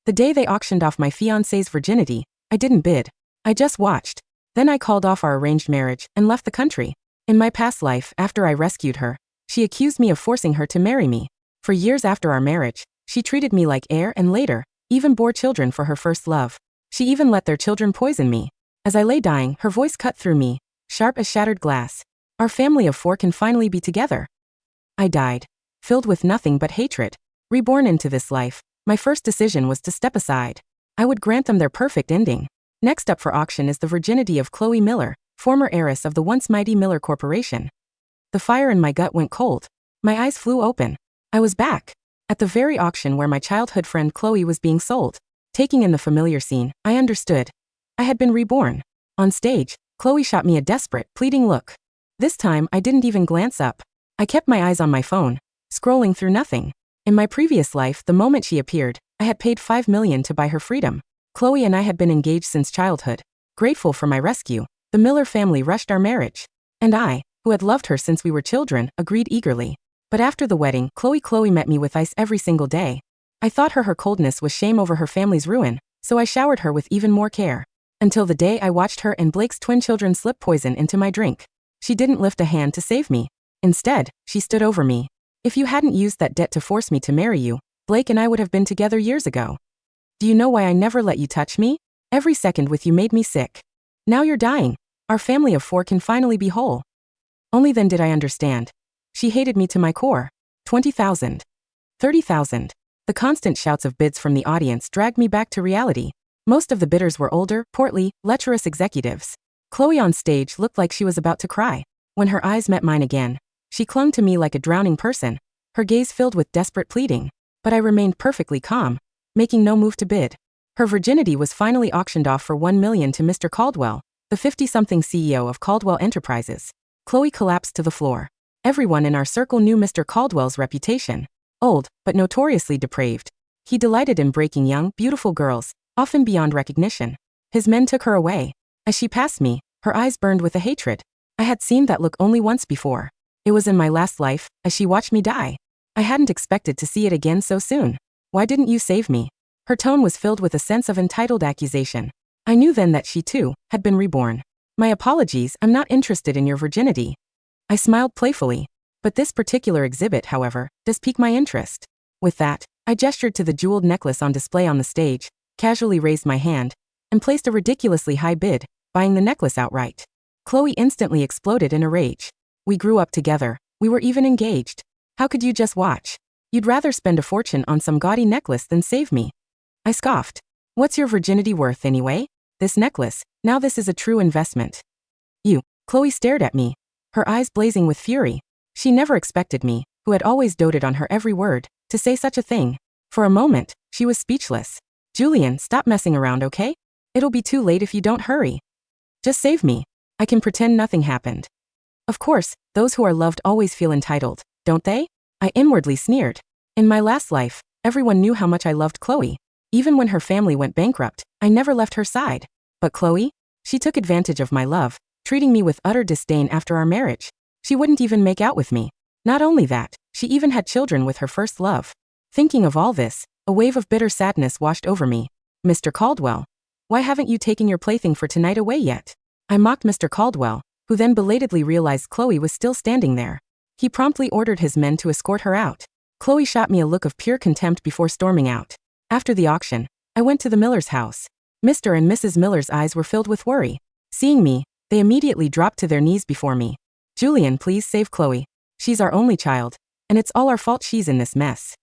The day they auctioned off my fiancé's virginity, I didn't bid. I just watched. Then I called off our arranged marriage and left the country. In my past life, after I rescued her, she accused me of forcing her to marry me. For years after our marriage, she treated me like heir and later, even bore children for her first love. She even let their children poison me. As I lay dying, her voice cut through me, sharp as shattered glass. Our family of 4 can finally be together. I died, filled with nothing but hatred. Reborn into this life, my first decision was to step aside. I would grant them their perfect ending. Next up for auction is the virginity of Chloe Miller, former heiress of the once mighty Miller Corporation. The fire in my gut went cold. My eyes flew open. I was back. At the very auction where my childhood friend Chloe was being sold. Taking in the familiar scene, I understood. I had been reborn. On stage, Chloe shot me a desperate, pleading look. This time, I didn't even glance up. I kept my eyes on my phone, scrolling through nothing. In my previous life, the moment she appeared, I had paid $5 million to buy her freedom. Chloe and I had been engaged since childhood. Grateful for my rescue, the Miller family rushed our marriage. And I, who had loved her since we were children, agreed eagerly. But after the wedding, Chloe met me with ice every single day. I thought her coldness was shame over her family's ruin, so I showered her with even more care. Until the day I watched her and Blake's twin children slip poison into my drink. She didn't lift a hand to save me. Instead, she stood over me. If you hadn't used that debt to force me to marry you, Blake and I would have been together years ago. Do you know why I never let you touch me? Every second with you made me sick. Now you're dying. Our family of 4 can finally be whole. Only then did I understand. She hated me to my core. 20,000. 30,000. The constant shouts of bids from the audience dragged me back to reality. Most of the bidders were older, portly, lecherous executives. Chloe on stage looked like she was about to cry. When her eyes met mine again, she clung to me like a drowning person, her gaze filled with desperate pleading. But I remained perfectly calm, making no move to bid. Her virginity was finally auctioned off for $1 million to Mr. Caldwell, the 50-something CEO of Caldwell Enterprises. Chloe collapsed to the floor. Everyone in our circle knew Mr. Caldwell's reputation. Old, but notoriously depraved. He delighted in breaking young, beautiful girls, often beyond recognition. His men took her away. As she passed me, her eyes burned with a hatred. I had seen that look only once before. It was in my last life, as she watched me die. I hadn't expected to see it again so soon. Why didn't you save me? Her tone was filled with a sense of entitled accusation. I knew then that she too had been reborn. My apologies, I'm not interested in your virginity. I smiled playfully. But this particular exhibit, however, does pique my interest. With that, I gestured to the jeweled necklace on display on the stage, casually raised my hand, and placed a ridiculously high bid, buying the necklace outright. Chloe instantly exploded in a rage. We grew up together. We were even engaged. How could you just watch? You'd rather spend a fortune on some gaudy necklace than save me. I scoffed. What's your virginity worth anyway? This necklace, now this is a true investment. You. Chloe stared at me, her eyes blazing with fury. She never expected me, who had always doted on her every word, to say such a thing. For a moment, she was speechless. Julian, stop messing around, okay? It'll be too late if you don't hurry. Just save me. I can pretend nothing happened. Of course, those who are loved always feel entitled, don't they? I inwardly sneered. In my last life, everyone knew how much I loved Chloe. Even when her family went bankrupt, I never left her side. But Chloe? She took advantage of my love, treating me with utter disdain after our marriage. She wouldn't even make out with me. Not only that, she even had children with her first love. Thinking of all this, a wave of bitter sadness washed over me. Mr. Caldwell, why haven't you taken your plaything for tonight away yet? I mocked Mr. Caldwell, who then belatedly realized Chloe was still standing there. He promptly ordered his men to escort her out. Chloe shot me a look of pure contempt before storming out. After the auction, I went to the Miller's house. Mr. and Mrs. Miller's eyes were filled with worry. Seeing me, they immediately dropped to their knees before me. Julian, please save Chloe. She's our only child, and it's all our fault she's in this mess.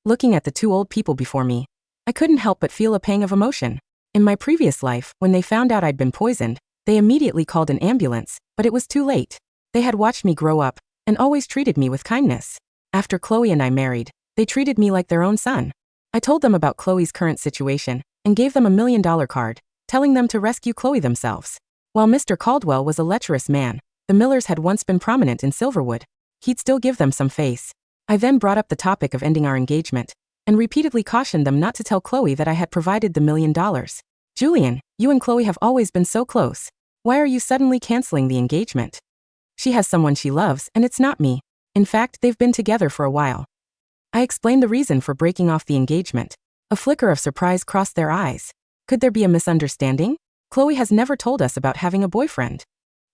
Looking at the 2 old people before me, I couldn't help but feel a pang of emotion. In my previous life, when they found out I'd been poisoned, they immediately called an ambulance, but it was too late. They had watched me grow up, and always treated me with kindness. After Chloe and I married, they treated me like their own son. I told them about Chloe's current situation, and gave them $1 million card, telling them to rescue Chloe themselves. While Mr. Caldwell was a lecherous man, the Millers had once been prominent in Silverwood. He'd still give them some face. I then brought up the topic of ending our engagement, and repeatedly cautioned them not to tell Chloe that I had provided the $1 million. Julian, you and Chloe have always been so close. Why are you suddenly canceling the engagement? She has someone she loves, and it's not me. In fact, they've been together for a while. I explained the reason for breaking off the engagement. A flicker of surprise crossed their eyes. Could there be a misunderstanding? Chloe has never told us about having a boyfriend.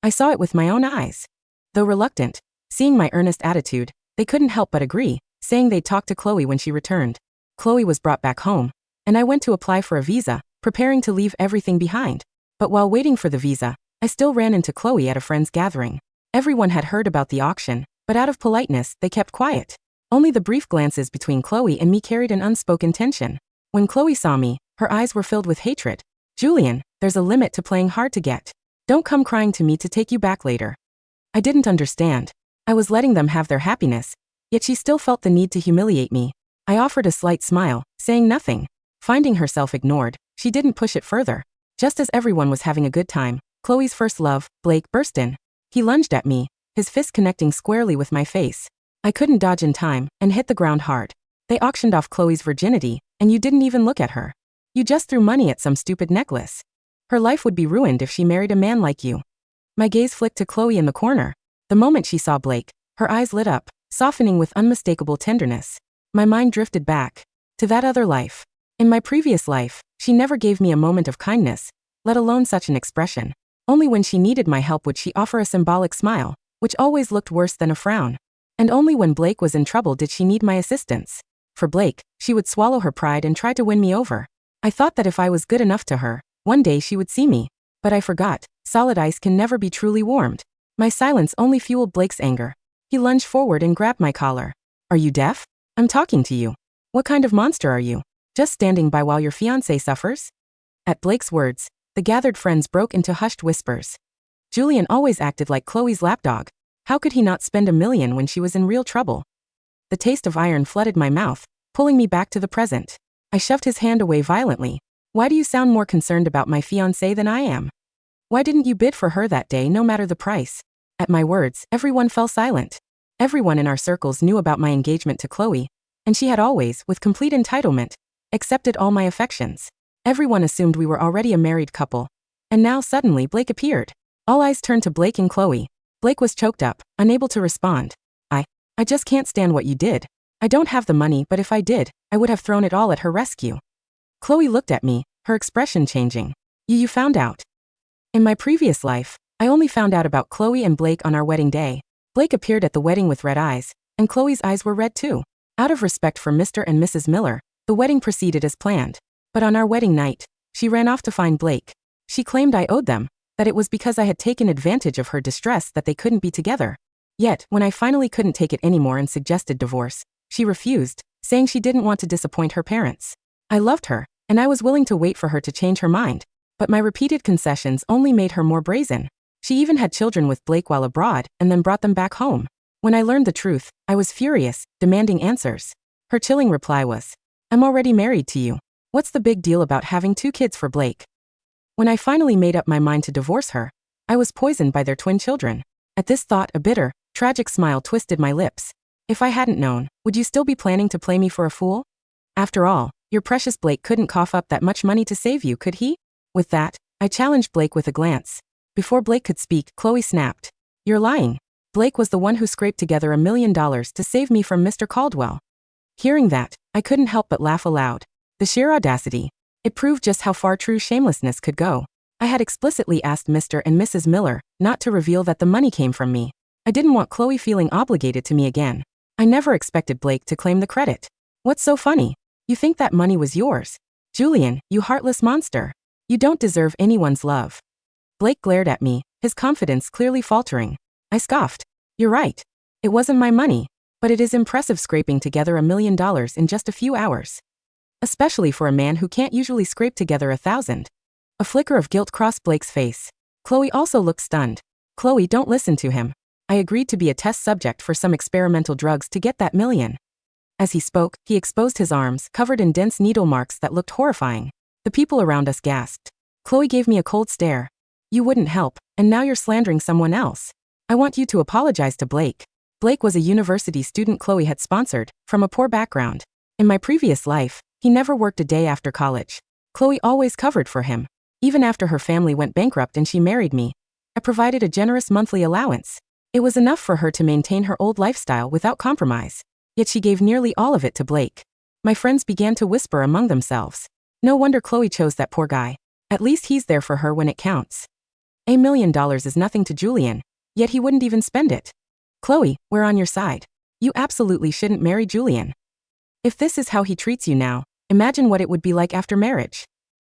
I saw it with my own eyes. Though reluctant, seeing my earnest attitude, they couldn't help but agree, saying they'd talk to Chloe when she returned. Chloe was brought back home, and I went to apply for a visa, preparing to leave everything behind. But while waiting for the visa, I still ran into Chloe at a friend's gathering. Everyone had heard about the auction, but out of politeness, they kept quiet. Only the brief glances between Chloe and me carried an unspoken tension. When Chloe saw me, her eyes were filled with hatred. "Julian, there's a limit to playing hard to get. Don't come crying to me to take you back later." I didn't understand. I was letting them have their happiness, yet she still felt the need to humiliate me. I offered a slight smile, saying nothing. Finding herself ignored, she didn't push it further. Just as everyone was having a good time, Chloe's first love, Blake, burst in. He lunged at me, his fist connecting squarely with my face. I couldn't dodge in time, and hit the ground hard. "They auctioned off Chloe's virginity, and you didn't even look at her. You just threw money at some stupid necklace. Her life would be ruined if she married a man like you." My gaze flicked to Chloe in the corner. The moment she saw Blake, her eyes lit up, softening with unmistakable tenderness. My mind drifted back to that other life. In my previous life, she never gave me a moment of kindness, let alone such an expression. Only when she needed my help would she offer a symbolic smile, which always looked worse than a frown. And only when Blake was in trouble did she need my assistance. For Blake, she would swallow her pride and try to win me over. I thought that if I was good enough to her, one day she would see me. But I forgot, solid ice can never be truly warmed. My silence only fueled Blake's anger. He lunged forward and grabbed my collar. "Are you deaf? I'm talking to you. What kind of monster are you? Just standing by while your fiancé suffers?" At Blake's words, the gathered friends broke into hushed whispers. Julian always acted like Chloe's lapdog. How could he not spend $1 million when she was in real trouble? The taste of iron flooded my mouth, pulling me back to the present. I shoved his hand away violently. "Why do you sound more concerned about my fiancé than I am? Why didn't you bid for her that day no matter the price?" At my words, everyone fell silent. Everyone in our circles knew about my engagement to Chloe, and she had always, with complete entitlement, accepted all my affections. Everyone assumed we were already a married couple. And now suddenly Blake appeared. All eyes turned to Blake and Chloe. Blake was choked up, unable to respond. I just can't stand what you did. I don't have the money, but if I did, I would have thrown it all at her rescue." Chloe looked at me, her expression changing. You found out." In my previous life, I only found out about Chloe and Blake on our wedding day. Blake appeared at the wedding with red eyes, and Chloe's eyes were red too. Out of respect for Mr. and Mrs. Miller, the wedding proceeded as planned. But on our wedding night, she ran off to find Blake. She claimed I owed them, that it was because I had taken advantage of her distress that they couldn't be together. Yet, when I finally couldn't take it anymore and suggested divorce, she refused, saying she didn't want to disappoint her parents. I loved her, and I was willing to wait for her to change her mind. But my repeated concessions only made her more brazen. She even had children with Blake while abroad, and then brought them back home. When I learned the truth, I was furious, demanding answers. Her chilling reply was, "I'm already married to you. What's the big deal about having 2 kids for Blake?" When I finally made up my mind to divorce her, I was poisoned by their twin children. At this thought, a bitter, tragic smile twisted my lips. If I hadn't known, would you still be planning to play me for a fool? After all, your precious Blake couldn't cough up that much money to save you, could he? With that, I challenged Blake with a glance. Before Blake could speak, Chloe snapped. "You're lying. Blake was the one who scraped together $1 million to save me from Mr. Caldwell." Hearing that, I couldn't help but laugh aloud. The sheer audacity. It proved just how far true shamelessness could go. I had explicitly asked Mr. and Mrs. Miller not to reveal that the money came from me. I didn't want Chloe feeling obligated to me again. I never expected Blake to claim the credit. What's so funny? You think that money was yours? Julian, you heartless monster. You don't deserve anyone's love. Blake glared at me, his confidence clearly faltering. I scoffed. You're right. It wasn't my money, but it is impressive scraping together $1 million in just a few hours. Especially for a man who can't usually scrape together 1,000. A flicker of guilt crossed Blake's face. Chloe also looked stunned. Chloe, don't listen to him. I agreed to be a test subject for some experimental drugs to get that $1 million. As he spoke, he exposed his arms, covered in dense needle marks that looked horrifying. The people around us gasped. Chloe gave me a cold stare. You wouldn't help, and now you're slandering someone else. I want you to apologize to Blake. Blake was a university student Chloe had sponsored, from a poor background. In my previous life, he never worked a day after college. Chloe always covered for him. Even after her family went bankrupt and she married me, I provided a generous monthly allowance. It was enough for her to maintain her old lifestyle without compromise. Yet she gave nearly all of it to Blake. My friends began to whisper among themselves. No wonder Chloe chose that poor guy. At least he's there for her when it counts. $1 million is nothing to Julian, yet he wouldn't even spend it. Chloe, we're on your side. You absolutely shouldn't marry Julian. If this is how he treats you now, imagine what it would be like after marriage.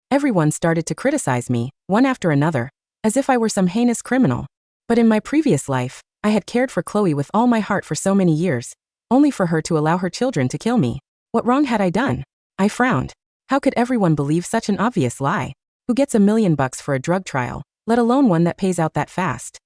Everyone started to criticize me, one after another, as if I were some heinous criminal. But in my previous life, I had cared for Chloe with all my heart for so many years, only for her to allow her children to kill me. What wrong had I done? I frowned. How could everyone believe such an obvious lie? Who gets $1 million for a drug trial, let alone one that pays out that fast?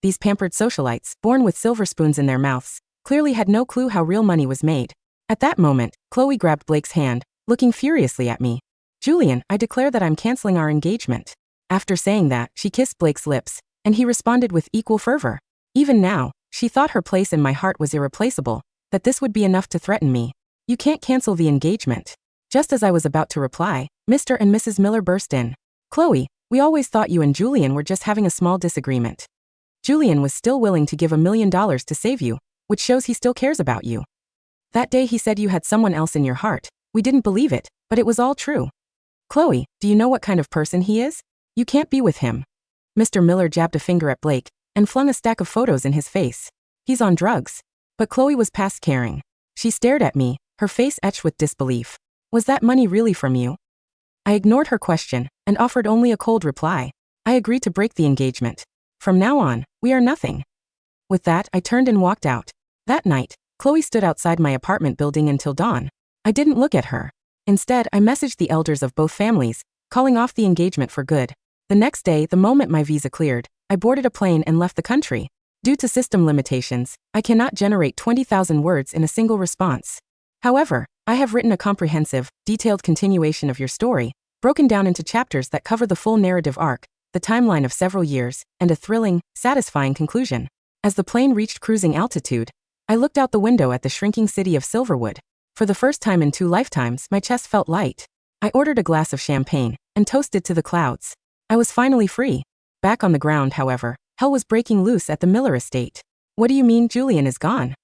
These pampered socialites, born with silver spoons in their mouths, clearly had no clue how real money was made. At that moment, Chloe grabbed Blake's hand, looking furiously at me. Julian, I declare that I'm canceling our engagement. After saying that, she kissed Blake's lips, and he responded with equal fervor. Even now, she thought her place in my heart was irreplaceable, that this would be enough to threaten me. You can't cancel the engagement. Just as I was about to reply, Mr. and Mrs. Miller burst in. Chloe, we always thought you and Julian were just having a small disagreement. Julian was still willing to give $1 million to save you, which shows he still cares about you. That day he said you had someone else in your heart. We didn't believe it, but it was all true. Chloe, do you know what kind of person he is? You can't be with him. Mr. Miller jabbed a finger at Blake and flung a stack of photos in his face. He's on drugs. But Chloe was past caring. She stared at me, her face etched with disbelief. Was that money really from you? I ignored her question and offered only a cold reply. I agreed to break the engagement. From now on, we are nothing. With that, I turned and walked out. That night, Chloe stood outside my apartment building until dawn. I didn't look at her. Instead, I messaged the elders of both families, calling off the engagement for good. The next day, the moment my visa cleared, I boarded a plane and left the country. Due to system limitations, I cannot generate 20,000 words in a single response. However, I have written a comprehensive, detailed continuation of your story, broken down into chapters that cover the full narrative arc, the timeline of several years, and a thrilling, satisfying conclusion. As the plane reached cruising altitude, I looked out the window at the shrinking city of Silverwood. For the first time in 2 lifetimes, my chest felt light. I ordered a glass of champagne and toasted to the clouds. I was finally free. Back on the ground, however, hell was breaking loose at the Miller estate. What do you mean Julian is gone?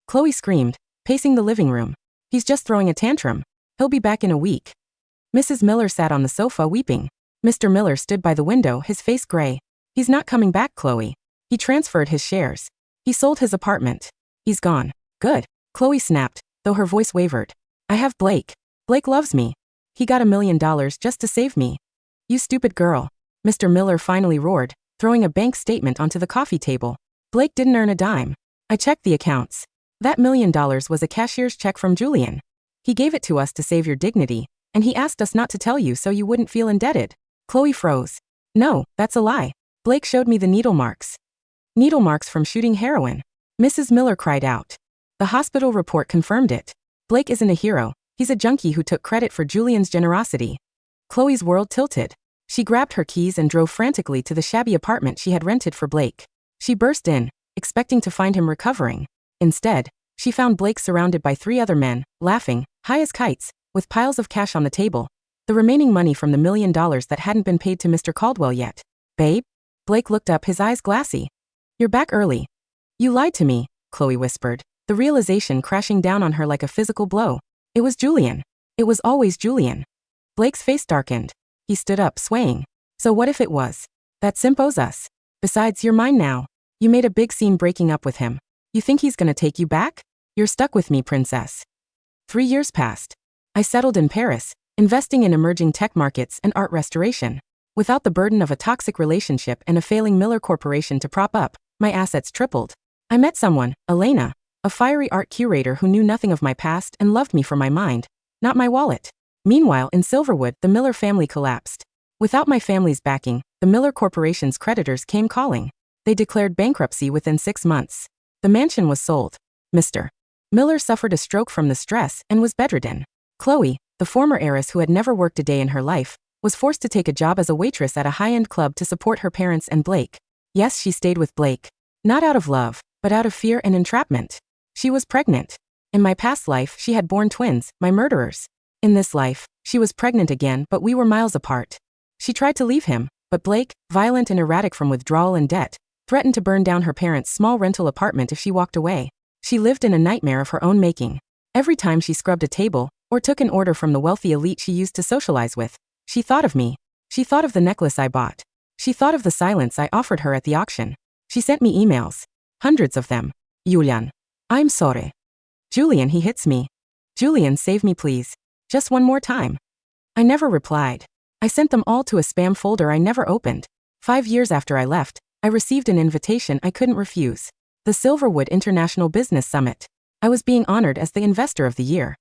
Chloe screamed, pacing the living room. He's just throwing a tantrum. He'll be back in a week. Mrs. Miller sat on the sofa weeping. Mr. Miller stood by the window, his face gray. He's not coming back, Chloe. He transferred his shares. He sold his apartment. He's gone. Good. Chloe snapped, though her voice wavered. I have Blake. Blake loves me. He got $1 million just to save me. You stupid girl. Mr. Miller finally roared, throwing a bank statement onto the coffee table. Blake didn't earn a dime. I checked the accounts. That $1 million was a cashier's check from Julian. He gave it to us to save your dignity, and he asked us not to tell you so you wouldn't feel indebted. Chloe froze. No, that's a lie. Blake showed me the needle marks. Needle marks from shooting heroin. Mrs. Miller cried out. The hospital report confirmed it. Blake isn't a hero. He's a junkie who took credit for Julian's generosity. Chloe's world tilted. She grabbed her keys and drove frantically to the shabby apartment she had rented for Blake. She burst in, expecting to find him recovering. Instead, she found Blake surrounded by 3 other men, laughing, high as kites, with piles of cash on the table. The remaining money from the $1 million that hadn't been paid to Mr. Caldwell yet. Babe? Blake looked up, his eyes glassy. You're back early. You lied to me, Chloe whispered, the realization crashing down on her like a physical blow. It was Julian. It was always Julian. Blake's face darkened. He stood up, swaying. So what if it was? That simp owes us. Besides, you're mine now. You made a big scene breaking up with him. You think he's gonna take you back? You're stuck with me, princess. 3 years passed. I settled in Paris, investing in emerging tech markets and art restoration. Without the burden of a toxic relationship and a failing Miller Corporation to prop up, my assets tripled. I met someone, Elena, a fiery art curator who knew nothing of my past and loved me for my mind, not my wallet. Meanwhile, in Silverwood, the Miller family collapsed. Without my family's backing, the Miller Corporation's creditors came calling. They declared bankruptcy within 6 months. The mansion was sold. Mr. Miller suffered a stroke from the stress and was bedridden. Chloe, the former heiress who had never worked a day in her life, was forced to take a job as a waitress at a high-end club to support her parents and Blake. Yes, she stayed with Blake. Not out of love, but out of fear and entrapment. She was pregnant. In my past life, she had born twins, my murderers. In this life, she was pregnant again, but we were miles apart. She tried to leave him, but Blake, violent and erratic from withdrawal and debt, threatened to burn down her parents' small rental apartment if she walked away. She lived in a nightmare of her own making. Every time she scrubbed a table, or took an order from the wealthy elite she used to socialize with. She thought of me. She thought of the necklace I bought. She thought of the silence I offered her at the auction. She sent me emails. Hundreds of them. Julian. I'm sorry. Julian, he hits me. Julian, save me please. Just one more time. I never replied. I sent them all to a spam folder I never opened. 5 years after I left, I received an invitation I couldn't refuse. The Silverwood International Business Summit. I was being honored as the Investor of the Year.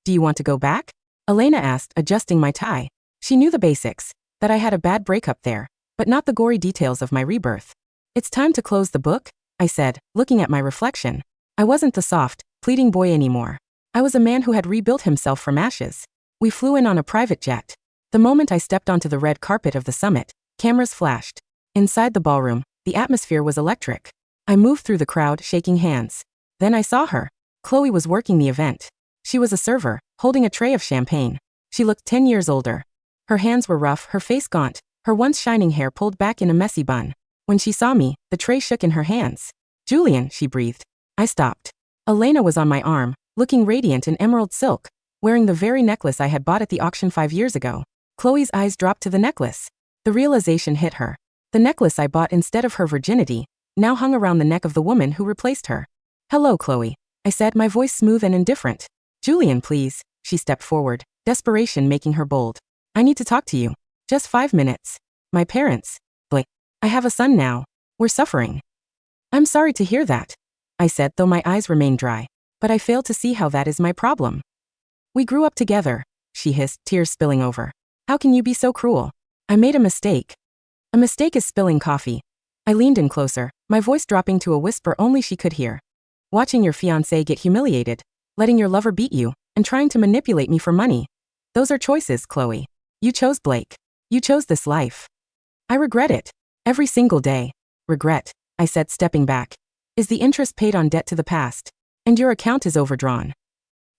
Do you want to go back? Elena asked, adjusting my tie. She knew the basics, that I had a bad breakup there, but not the gory details of my rebirth. It's time to close the book, I said, looking at my reflection. I wasn't the soft, pleading boy anymore. I was a man who had rebuilt himself from ashes. We flew in on a private jet. The moment I stepped onto the red carpet of the summit, cameras flashed. Inside the ballroom, the atmosphere was electric. I moved through the crowd, shaking hands. Then I saw her. Chloe was working the event. She was a server, holding a tray of champagne. She looked 10 years older. Her hands were rough, her face gaunt, her once shining hair pulled back in a messy bun. When she saw me, the tray shook in her hands. Julian, she breathed. I stopped. Elena was on my arm, looking radiant in emerald silk, wearing the very necklace I had bought at the auction 5 years ago. Chloe's eyes dropped to the necklace. The realization hit her. The necklace I bought instead of her virginity now hung around the neck of the woman who replaced her. Hello, Chloe, I said, my voice smooth and indifferent. Julian, please. She stepped forward, desperation making her bold. I need to talk to you. Just 5 minutes. My parents. Blake. I have a son now. We're suffering. I'm sorry to hear that, I said, though my eyes remained dry. But I failed to see how that is my problem. We grew up together, she hissed, tears spilling over. How can you be so cruel? I made a mistake. A mistake is spilling coffee. I leaned in closer, my voice dropping to a whisper only she could hear. Watching your fiancé get humiliated, letting your lover beat you, and trying to manipulate me for money. Those are choices, Chloe. You chose Blake. You chose this life. I regret it. Every single day. Regret, I said, stepping back, is the interest paid on debt to the past. And your account is overdrawn.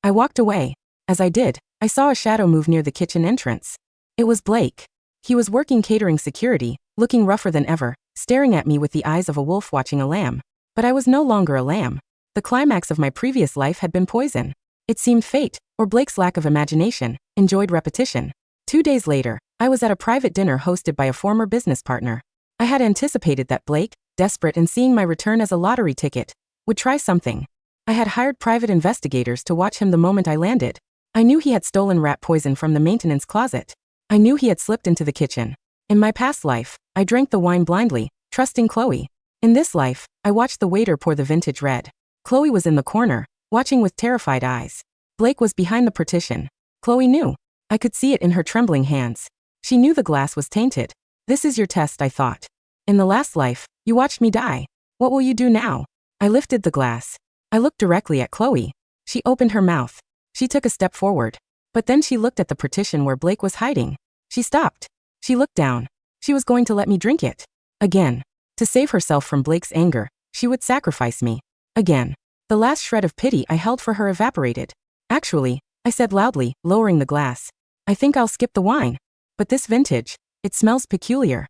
I walked away. As I did, I saw a shadow move near the kitchen entrance. It was Blake. He was working catering security, looking rougher than ever, staring at me with the eyes of a wolf watching a lamb. But I was no longer a lamb. The climax of my previous life had been poison. It seemed fate, or Blake's lack of imagination, enjoyed repetition. 2 days later, I was at a private dinner hosted by a former business partner. I had anticipated that Blake, desperate and seeing my return as a lottery ticket, would try something. I had hired private investigators to watch him the moment I landed. I knew he had stolen rat poison from the maintenance closet. I knew he had slipped into the kitchen. In my past life, I drank the wine blindly, trusting Chloe. In this life, I watched the waiter pour the vintage red. Chloe was in the corner, watching with terrified eyes. Blake was behind the partition. Chloe knew. I could see it in her trembling hands. She knew the glass was tainted. This is your test, I thought. In the last life, you watched me die. What will you do now? I lifted the glass. I looked directly at Chloe. She opened her mouth. She took a step forward. But then she looked at the partition where Blake was hiding. She stopped. She looked down. She was going to let me drink it. Again. To save herself from Blake's anger, she would sacrifice me. Again. The last shred of pity I held for her evaporated. Actually, I said loudly, lowering the glass. I think I'll skip the wine. But this vintage, it smells peculiar.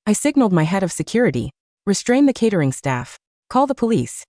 I signaled my head of security. Restrain the catering staff. Call the police.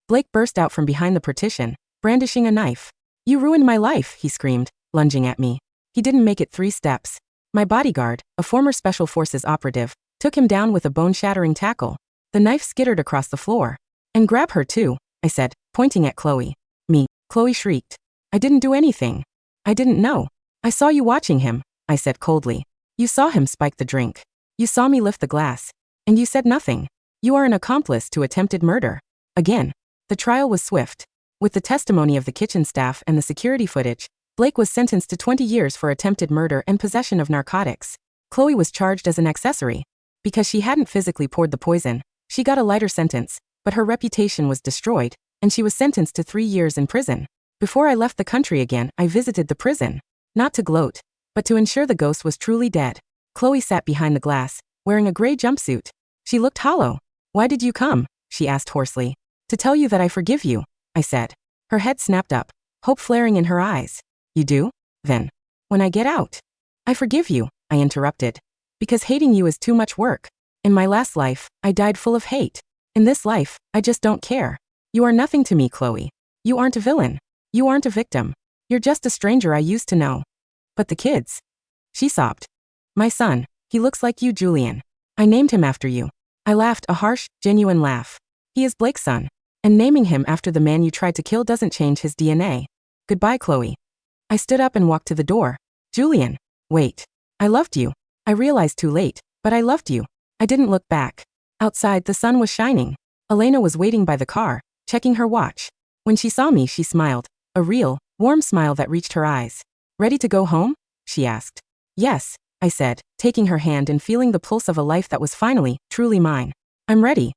Blake burst out from behind the partition, brandishing a knife. You ruined my life, he screamed, lunging at me. He didn't make it 3 steps. My bodyguard, a former Special Forces operative, took him down with a bone-shattering tackle. The knife skittered across the floor. And grab her too, I said, pointing at Chloe. Me. Chloe shrieked. I didn't do anything. I didn't know. I saw you watching him, I said coldly. You saw him spike the drink. You saw me lift the glass. And you said nothing. You are an accomplice to attempted murder. Again. The trial was swift. With the testimony of the kitchen staff and the security footage, Blake was sentenced to 20 years for attempted murder and possession of narcotics. Chloe was charged as an accessory. Because she hadn't physically poured the poison, she got a lighter sentence, but her reputation was destroyed, and she was sentenced to 3 years in prison. Before I left the country again, I visited the prison. Not to gloat, but to ensure the ghost was truly dead. Chloe sat behind the glass, wearing a gray jumpsuit. She looked hollow. Why did you come? She asked hoarsely. To tell you that I forgive you, I said. Her head snapped up, hope flaring in her eyes. You do? Then. When I get out. I forgive you, I interrupted. Because hating you is too much work. In my last life, I died full of hate. In this life, I just don't care. You are nothing to me, Chloe. You aren't a villain. You aren't a victim. You're just a stranger I used to know. But the kids. She sobbed. My son. He looks like you, Julian. I named him after you. I laughed, a harsh, genuine laugh. He is Blake's son. And naming him after the man you tried to kill doesn't change his DNA. Goodbye, Chloe. I stood up and walked to the door. Julian. Wait. I loved you. I realized too late, but I loved you. I didn't look back. Outside, the sun was shining. Elena was waiting by the car, checking her watch. When she saw me, she smiled. A real, warm smile that reached her eyes. Ready to go home? She asked. Yes, I said, taking her hand and feeling the pulse of a life that was finally, truly mine. I'm ready.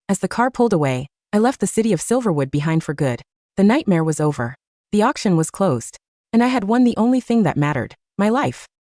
As the car pulled away, I left the city of Silverwood behind for good. The nightmare was over. The auction was closed. And I had won the only thing that mattered, my life.